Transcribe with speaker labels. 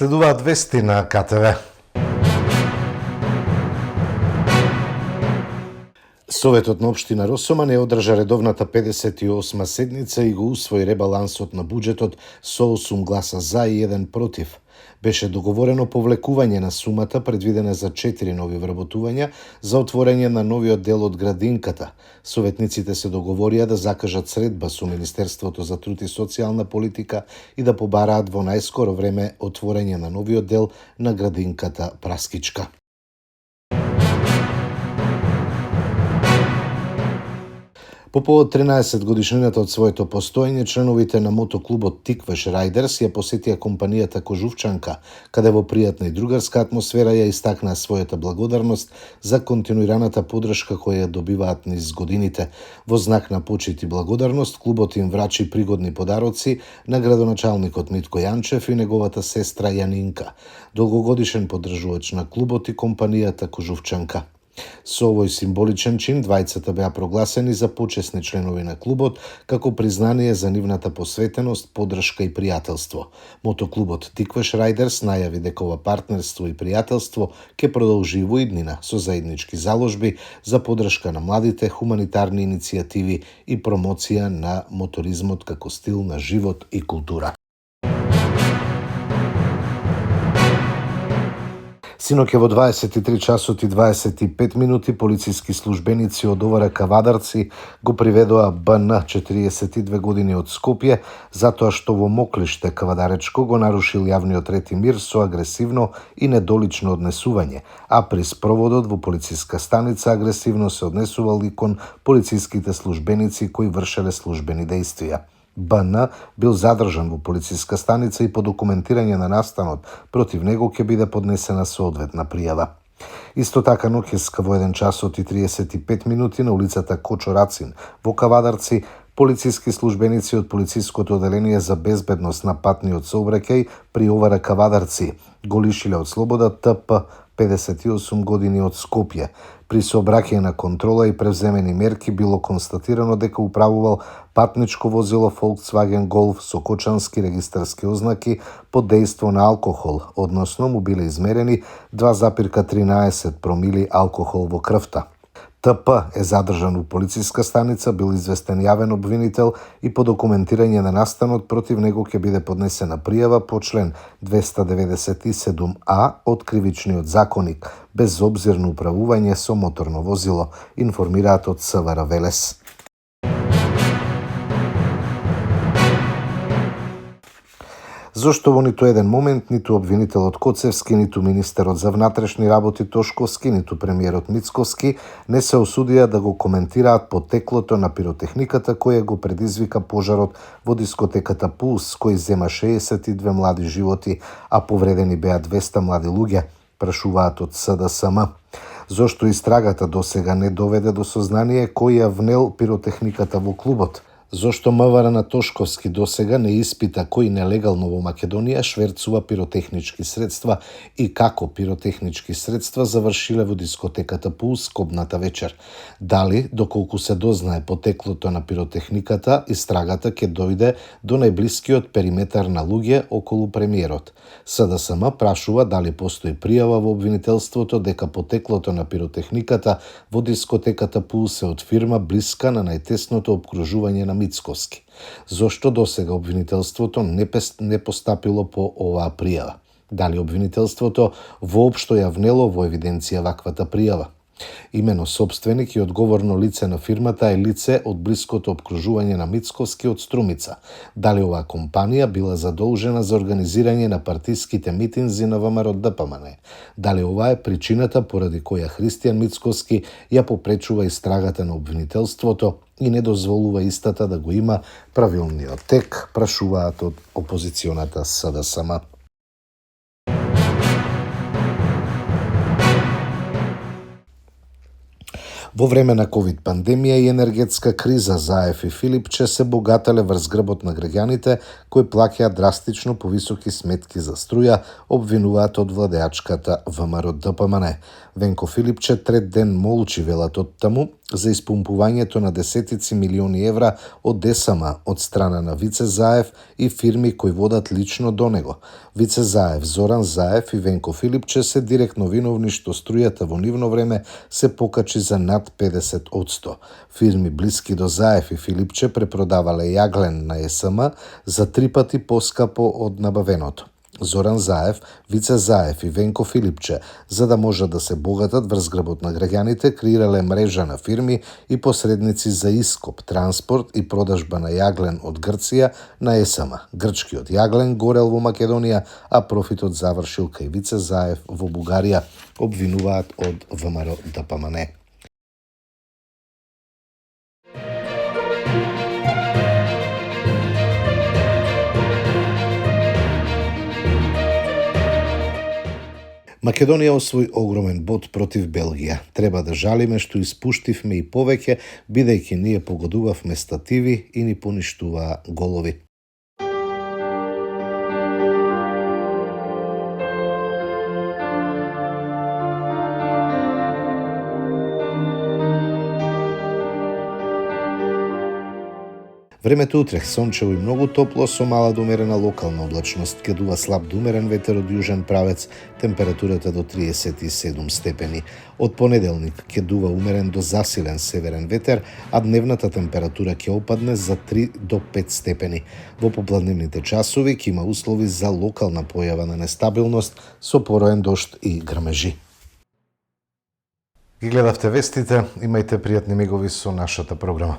Speaker 1: Следуваат вести на КТВ. Советот на општина Росоман одржа редовната 58 седница и го усвои ребалансот на буџетот со 8 гласа за и 1 против. Беше договорено повлекување на сумата предвидена за 4 нови вработувања за отворање на новиот дел од градинката. Советниците се договорија да закажат средба со Министерството за труд и социјална политика и да побараат во најскоро време отворање на новиот дел на градинката Праскичка. По повод 13 годишнината од своето постоење, членовите на мотоклубот Тикваш Рајдерс ја посетија компанијата Кожувчанка, каде во пријатна и другарска атмосфера ја истакнаа својата благодарност за континуираната поддршка која ја добиваат низ годините. Во знак на почит и благодарност, клубот им врачи пригодни подароци на градоначалникот Митко Јанчев и неговата сестра Јанинка, долгогодишен поддржувач на клубот и компанијата Кожувчанка. Со овој символичен чин, двајцата беа прогласени за почесни членови на клубот, како признание за нивната посветеност, поддршка и пријателство. Мотоклубот Тикваш Рајдерс најави дека ова партнерство и пријателство ќе продолжи во иднина со заеднички заложби за поддршка на младите, хуманитарни иницијативи и промоција на моторизмот како стил на живот и култура. Синоќа во 23 часот и 25 минути полициски службеници од ОВР Кавадарци го приведоа БН 42 години од Скопје затоа што во Моклиште Кавадаречко го нарушил јавниот ред и мир со агресивно и недолично однесување, а при спроводот во полициска станица агресивно се однесувал и кон полициските службеници кои вршеле службени дејствија. БН бил задржан во полициска станица и по документирање на настанот против него ќе биде поднесена соодветна пријава. Исто така ноќеска во 1 часот и 35 минути на улицата Кочо Рацин во Кавадарци полициски службеници од полициското оделение за безбедност на патниот сообраќај при ОВР Кавадарци го лишиле од слобода ТП 58 години од Скопје. При сообраќај на контрола и превземени мерки било констатирано дека управувал патничко возило Volkswagen Golf со кочански регистарски ознаки под дејство на алкохол, односно му биле измерени 2,13 промили алкохол во крвта. ТП е задржан во полициска станица, бил известен јавен обвинител и по документирање на настанот против него ќе биде поднесена пријава по член 297А од Кривичниот законник, безобзирно управување со моторно возило, информираат од СВР Велес. Зошто во ниту еден момент ниту обвинителот Коцевски, ниту министерот за внатрешни работи Тошковски, ниту премиерот Мицковски не се осудија да го коментираат потеклото на пиротехниката која го предизвика пожарот во дискотеката Пулс, кој зема 62 млади животи, а повредени беа 200 млади луѓе, прашуваат од СДСМ. Зошто истрагата досега не доведе до сознание кој ја внел пиротехниката во клубот? Зошто МВР на Тошковски досега не испита кој нелегално во Македонија шверцува пиротехнички средства и како пиротехнички средства завршиле во дискотеката Пулс кобната вечер? Дали, доколку се дознае потеклото на пиротехниката, истрагата ќе дојде до најблискиот периметар на луѓе околу премиерот? СДСМ прашува дали постои пријава во обвинителството дека потеклото на пиротехниката во дискотеката Пулс е од фирма блиска на најтесното опкружување на Мицковски. Зошто досега обвинителството не постапило по оваа пријава? Дали обвинителството воопшто ја внело во евиденција ваквата пријава? Имено собственик и одговорно лице на фирмата е лице од блиското опкружување на Мицковски од Струмица. Дали оваа компанија била задолжена за организирање на партиските митинзи на ВМРО ДПМН? Дали ова е причината поради која Христијан Мицковски ја попречува истрагата на обвинителството и не дозволува истата да го има правилниот тек, прашуваат од опозиционата СДСМ. Во време на ковид пандемија и енергетска криза, Заев и Филипче се богателе врз грбот на граѓаните кои плаќаат драстично повисоки сметки за струја, обвинуваат од владеачката ВМРО ДПМН. Венко Филипче трет ден молчи, велат од таму, за испумпувањето на десетици милиони евра од ДСМ од страна на Вице Заев и фирми кои водат лично до него. Вице Заев, Зоран Заев и Венко Филипче се директно виновни што струјата во нивно време се покачи за над 50%. Фирми блиски до Заев и Филипче препродавале јаглен на ЕСМ за 3 пати поскапо од набавеното. Зоран Заев, Вице Заев и Венко Филипче, за да можат да се богатат врз грбот на граѓаните, креирале мрежа на фирми и посредници за ископ, транспорт и продажба на јаглен од Грција на ЕСМ. Грчкиот јаглен горел во Македонија, а профитот завршил кај Вице Заев во Бугарија, обвинуваат од ВМРО ДПМН. Македонија освои огромен бод против Белгија. Треба да жалиме што испуштивме и повеќе, бидејќи ние погодувавме стативи и ни поништуваа голови. Времето утре сончево и многу топло со мала до умерена локална облачност, ќе дува слаб до умерен ветер од јужен правец, температурата до 37 степени. Од понеделник ќе дува умерен до засилен северен ветер, а дневната температура ќе опадне за 3 до 5 степени. Во попладневните часови ќе има услови за локална појава на нестабилност со пороен дожд и грмежи. Ги гледавте вестите, имајте пријатни мигови со нашата програма.